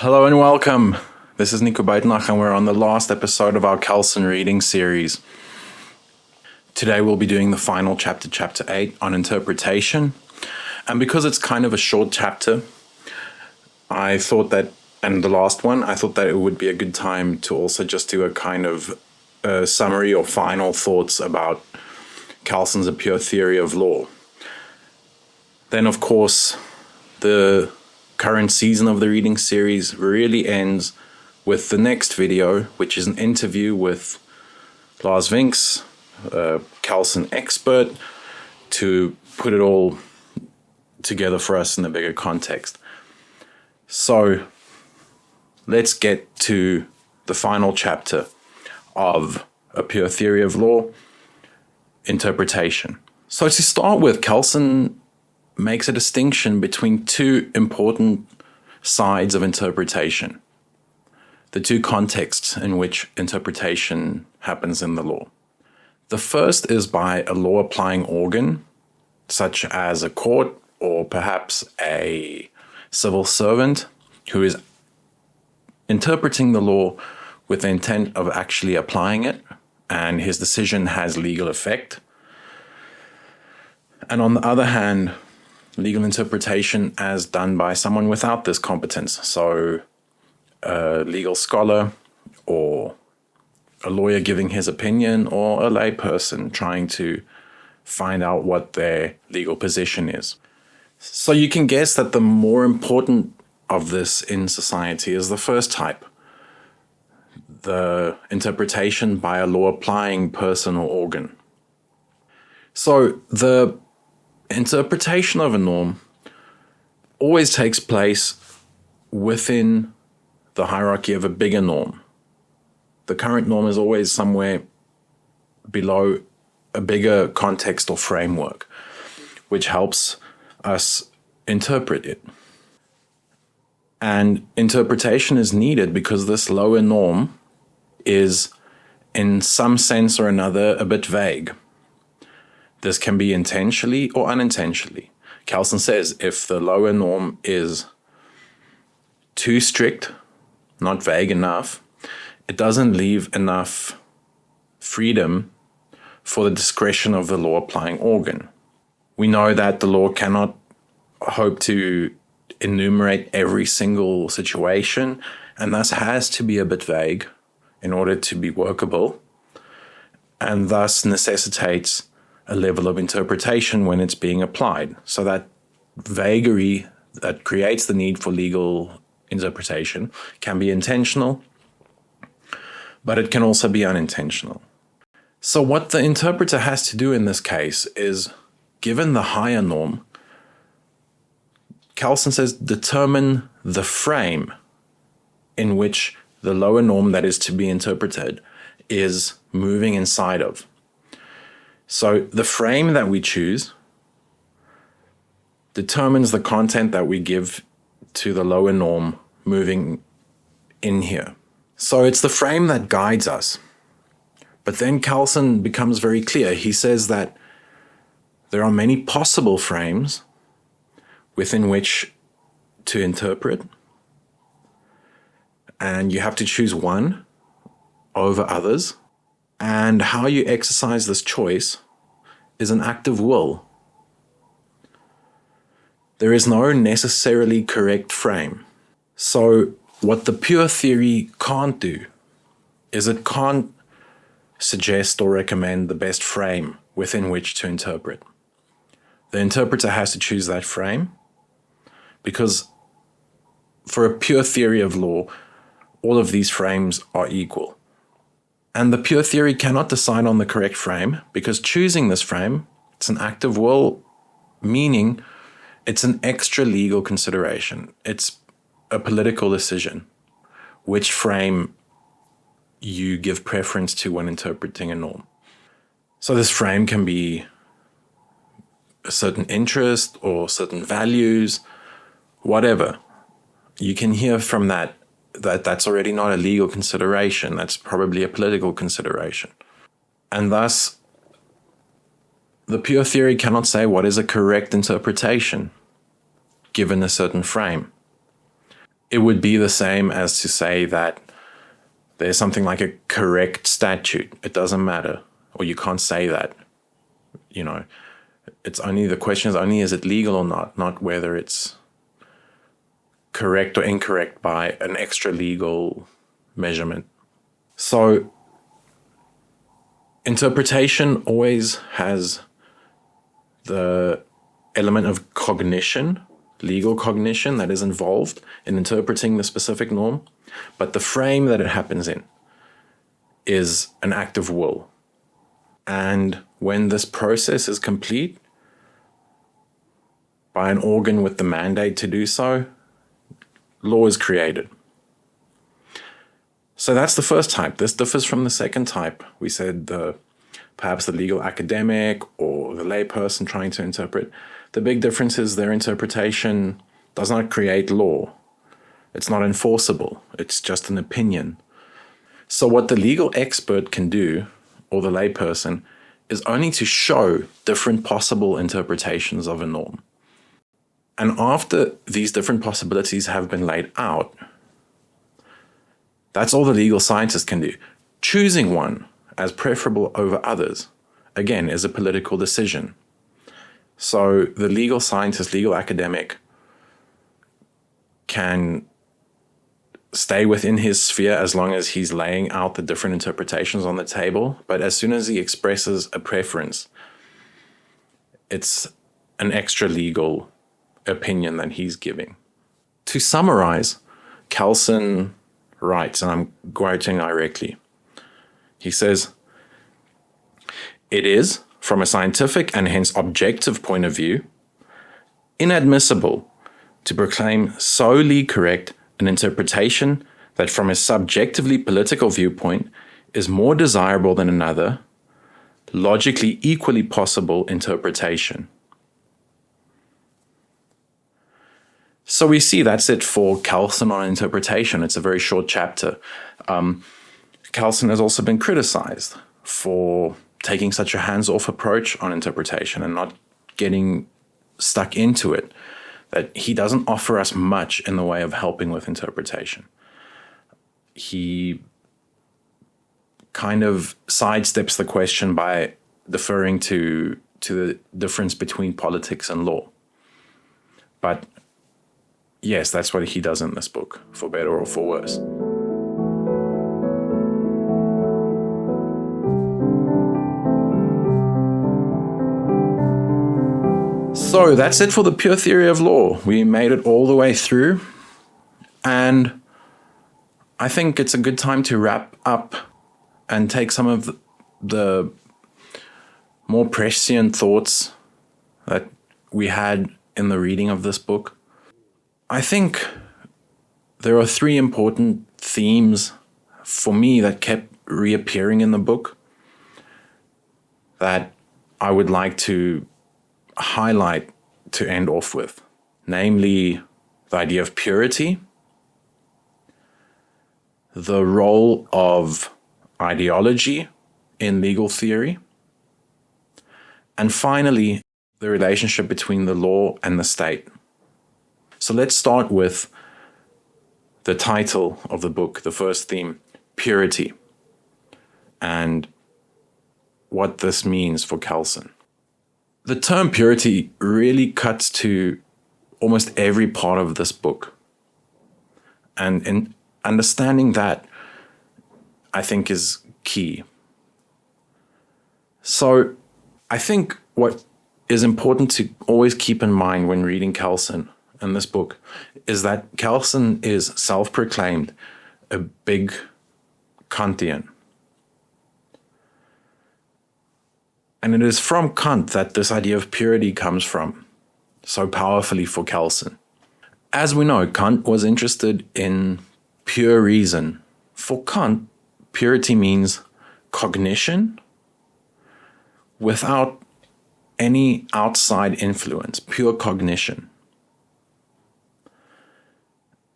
Hello and welcome. This is Nico Buitenach and we're on the last episode of our Kelsen reading series. Today we'll be doing the final chapter, Chapter 8, on interpretation. And because it's kind of a short chapter, I thought that it would be a good time to also just do a kind of summary or final thoughts about Kelsen's A Pure Theory of Law. Then, of course, the current season of the reading series really ends with the next video, which is an interview with Lars Vinks, a Kelsen expert, to put it all together for us in a bigger context. So let's get to the final chapter of A Pure Theory of Law, interpretation. So to start with, Kelsen makes a distinction between two important sides of interpretation, the two contexts in which interpretation happens in the law. The first is by a law-applying organ, such as a court or perhaps a civil servant, who is interpreting the law with the intent of actually applying it, and his decision has legal effect. And on the other hand, legal interpretation as done by someone without this competence, so a legal scholar or a lawyer giving his opinion or a layperson trying to find out what their legal position is. So you can guess that the more important of this in society is the first type, the interpretation by a law-applying person or organ. So the interpretation of a norm always takes place within the hierarchy of a bigger norm. The current norm is always somewhere below a bigger context or framework, which helps us interpret it. And interpretation is needed because this lower norm is, in some sense or another, a bit vague. This can be intentionally or unintentionally. Kelsen says if the lower norm is too strict, not vague enough, it doesn't leave enough freedom for the discretion of the law-applying organ. We know that the law cannot hope to enumerate every single situation, and thus has to be a bit vague in order to be workable, and thus necessitates a level of interpretation when it's being applied. So that vagary that creates the need for legal interpretation can be intentional, but it can also be unintentional. So what the interpreter has to do in this case is, given the higher norm, Kelsen says, determine the frame in which the lower norm that is to be interpreted is moving inside of. So the frame that we choose determines the content that we give to the lower norm moving in here. So it's the frame that guides us. But then Kelsen becomes very clear. He says that there are many possible frames within which to interpret, and you have to choose one over others. And how you exercise this choice is an act of will. There is no necessarily correct frame. So what the pure theory can't do is it can't suggest or recommend the best frame within which to interpret. The interpreter has to choose that frame, because for a pure theory of law, all of these frames are equal. And the pure theory cannot decide on the correct frame, because choosing this frame, it's an act of will, meaning it's an extra legal consideration. It's a political decision, which frame you give preference to when interpreting a norm. So this frame can be a certain interest or certain values, whatever. You can hear from that that's already not a legal consideration. That's probably a political consideration. And thus, the pure theory cannot say what is a correct interpretation given a certain frame. it would be the same as to say that there's something like a correct statute. It doesn't matter, or you can't say that. It's only, the question is only, is it legal or not whether it's correct or incorrect by an extra legal measurement. So interpretation always has the element of cognition, legal cognition, that is involved in interpreting the specific norm, but the frame that it happens in is an act of will. And when this process is complete by an organ with the mandate to do so, law is created. So that's the first type. This differs from the second type. We said perhaps the legal academic or the layperson trying to interpret. The big difference is their interpretation does not create law. It's not enforceable. It's just an opinion. So what the legal expert can do, or the layperson, is only to show different possible interpretations of a norm. And after these different possibilities have been laid out, that's all the legal scientist can do. Choosing one as preferable over others, again, is a political decision. So the legal scientist, legal academic, can stay within his sphere as long as he's laying out the different interpretations on the table. But as soon as he expresses a preference, it's an extra legal opinion that he's giving. To summarize, Kelsen writes, and I'm quoting directly, he says, "It is, from a scientific and hence objective point of view, inadmissible to proclaim solely correct an interpretation that from a subjectively political viewpoint is more desirable than another, logically equally possible interpretation." So we see that's it for Kelsen on interpretation. It's a very short chapter. Kelsen has also been criticized for taking such a hands-off approach on interpretation and not getting stuck into it, that he doesn't offer us much in the way of helping with interpretation. He kind of sidesteps the question by deferring to the difference between politics and law. But yes, that's what he does in this book, for better or for worse. So that's it for the pure theory of law. We made it all the way through, and I think it's a good time to wrap up and take some of the more prescient thoughts that we had in the reading of this book. I think there are three important themes for me that kept reappearing in the book that I would like to highlight to end off with. Namely, the idea of purity, the role of ideology in legal theory, and finally, the relationship between the law and the state. So let's start with the title of the book, the first theme, purity, and what this means for Kelsen. The term purity really cuts to almost every part of this book. And in understanding that, I think, is key. So I think what is important to always keep in mind when reading Kelsen in this book is that Kelsen is self-proclaimed a big Kantian. And it is from Kant that this idea of purity comes from, so powerfully for Kelsen. As we know, Kant was interested in pure reason. For Kant, purity means cognition without any outside influence, pure cognition.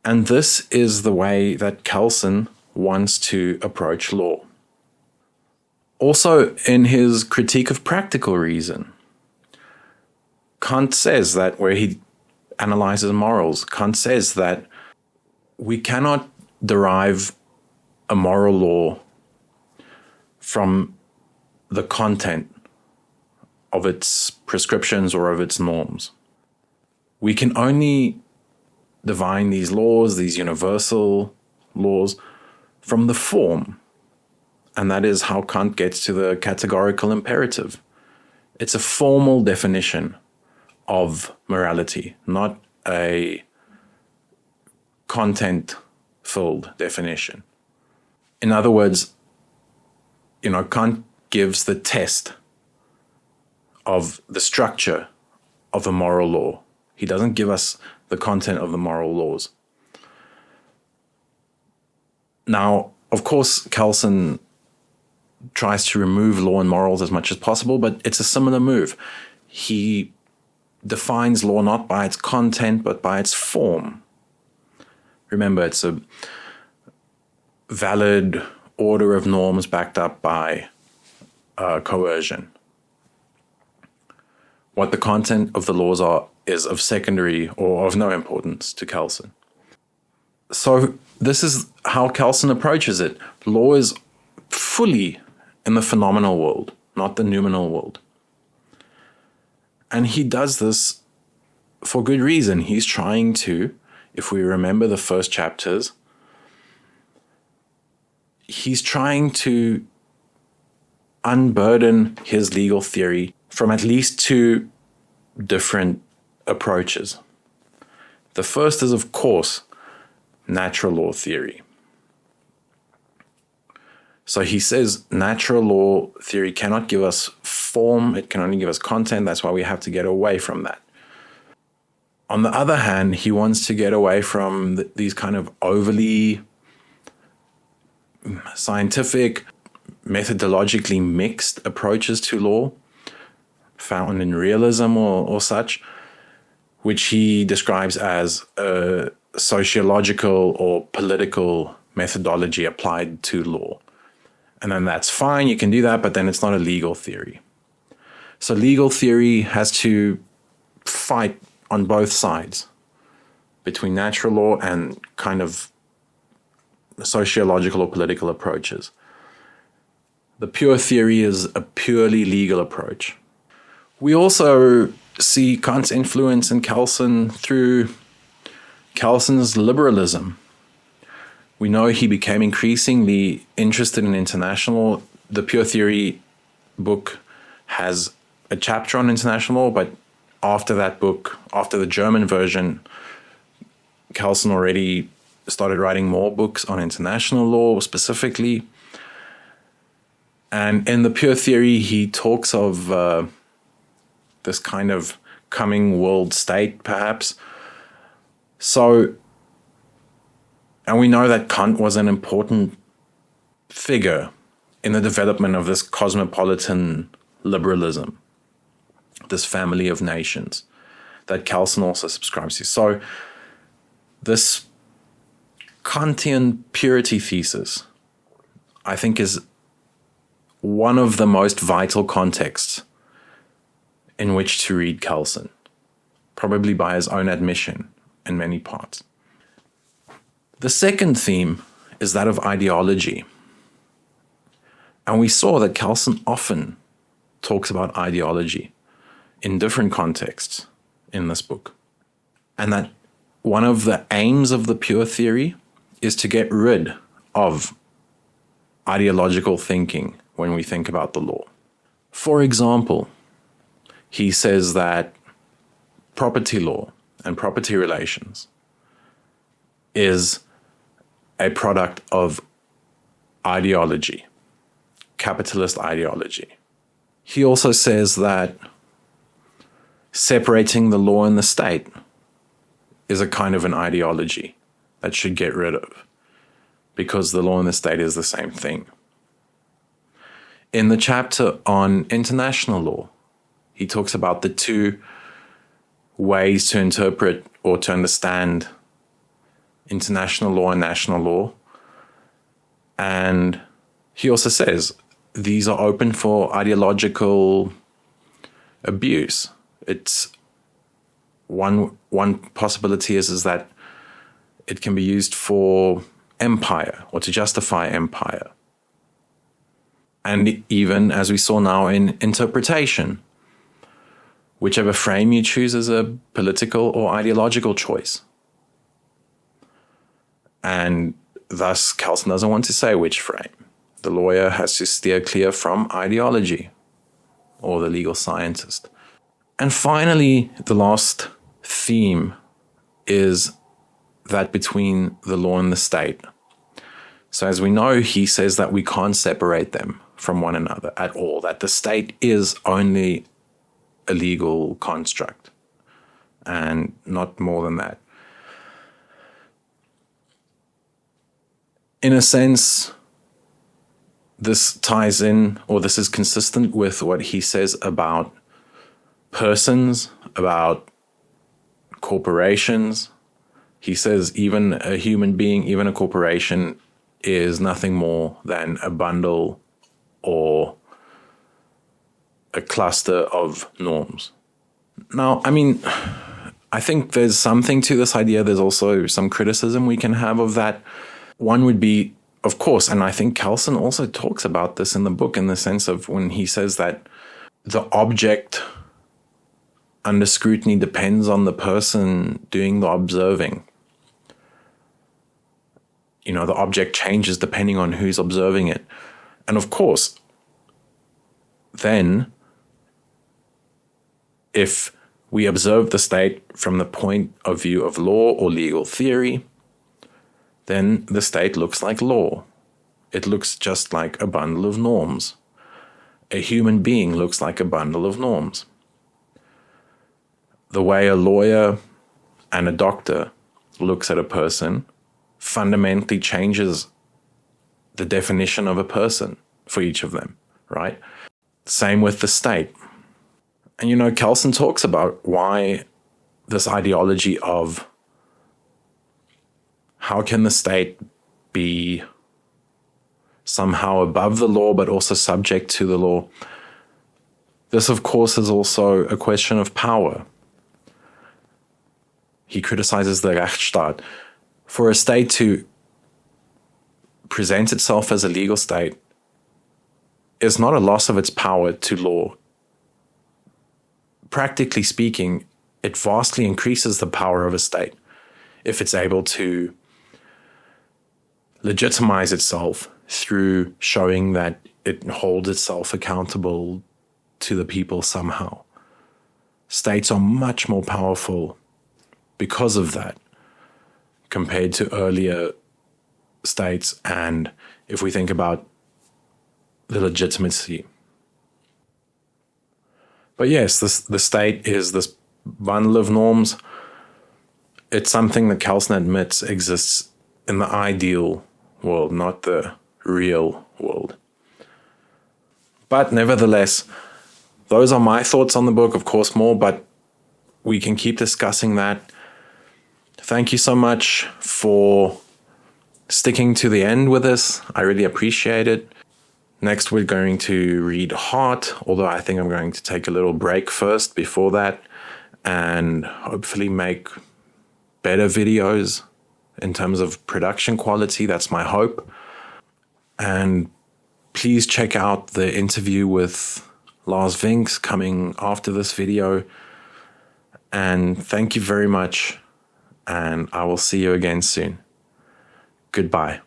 And this is the way that Kelsen wants to approach law. Also, in his critique of practical reason, Kant says that where he analyzes morals, Kant says that we cannot derive a moral law from the content of its prescriptions or of its norms. We can only divine these laws, these universal laws, from the form. And that is how Kant gets to the categorical imperative. It's a formal definition of morality, not a content-filled definition. In other words, Kant gives the test of the structure of a moral law. He doesn't give us the content of the moral laws. Now, of course, Kelsen tries to remove law and morals as much as possible, but it's a similar move. He defines law not by its content, but by its form. Remember, it's a valid order of norms backed up by coercion. What the content of the laws are is of secondary or of no importance to Kelsen. So this is how Kelsen approaches it. Law is fully in the phenomenal world, not the noumenal world. And he does this for good reason. He's trying to, if we remember the first chapters, he's trying to unburden his legal theory from at least two different approaches. The first is, of course, natural law theory. So he says natural law theory cannot give us form, it can only give us content, that's why we have to get away from that. On the other hand, he wants to get away from these kind of overly scientific, methodologically mixed approaches to law, found in realism or such, which he describes as a sociological or political methodology applied to law. And then that's fine, you can do that, but then it's not a legal theory. So legal theory has to fight on both sides between natural law and kind of sociological or political approaches. The pure theory is a purely legal approach. We also see Kant's influence in Kelsen through Kelsen's liberalism. We know he became increasingly interested in international law. The Pure Theory book has a chapter on international law, but after that book, after the German version, Kelsen already started writing more books on international law specifically. And in the Pure Theory, he talks of this kind of coming world state, perhaps. So, and we know that Kant was an important figure in the development of this cosmopolitan liberalism, this family of nations that Kelsen also subscribes to. So this Kantian purity thesis, I think, is one of the most vital contexts in which to read Kelsen, probably by his own admission in many parts. The second theme is that of ideology. And we saw that Kelsen often talks about ideology in different contexts in this book. And that one of the aims of the pure theory is to get rid of ideological thinking when we think about the law. For example, he says that property law and property relations is a product of ideology, capitalist ideology. He also says that separating the law and the state is a kind of an ideology that should get rid of, because the law and the state is the same thing. In the chapter on international law, he talks about the two ways to interpret or to understand international law and national law. And he also says these are open for ideological abuse. It's one possibility is that It can be used for empire or to justify empire. And even, as we saw now, in interpretation. Whichever frame you choose is a political or ideological choice. And thus, Kelsen doesn't want to say which frame. The lawyer has to steer clear from ideology, or the legal scientist. And finally, the last theme is that between the law and the state. So as we know, he says that we can't separate them from one another at all, that the state is only a legal construct and not more than that. In a sense, this ties in, or this is consistent with what he says about persons, about corporations. He says even a human being, even a corporation, is nothing more than a bundle or a cluster of norms. Now, I mean, I think there's something to this idea. There's also some criticism we can have of that. One would be, of course, and I think Kelsen also talks about this in the book, in the sense of when he says that the object under scrutiny depends on the person doing the observing. You know, the object changes depending on who's observing it. And of course, then, if we observe the state from the point of view of law or legal theory, then the state looks like law. It looks just like a bundle of norms. A human being looks like a bundle of norms. The way a lawyer and a doctor looks at a person fundamentally changes the definition of a person for each of them, right? Same with the state. And you know, Kelsen talks about why this ideology of how can the state be somehow above the law but also subject to the law. This, of course, is also a question of power. He criticizes the Rechtsstaat. For a state to present itself as a legal state is not a loss of its power to law. Practically speaking, it vastly increases the power of a state if it's able to legitimize itself through showing that it holds itself accountable to the people somehow. States are much more powerful because of that compared to earlier states, and if we think about the legitimacy. But yes, the state is this bundle of norms. It's something that Kelsen admits exists in the ideal world, not the real world. But nevertheless, those are my thoughts on the book. Of course, more, but we can keep discussing that. Thank you so much for sticking to the end with us. I really appreciate it. Next, we're going to read Heart, although I think I'm going to take a little break first before that and hopefully make better videos in terms of production quality. That's my hope. And please check out the interview with Lars Vinks coming after this video. And thank you very much. And I will see you again soon. Goodbye.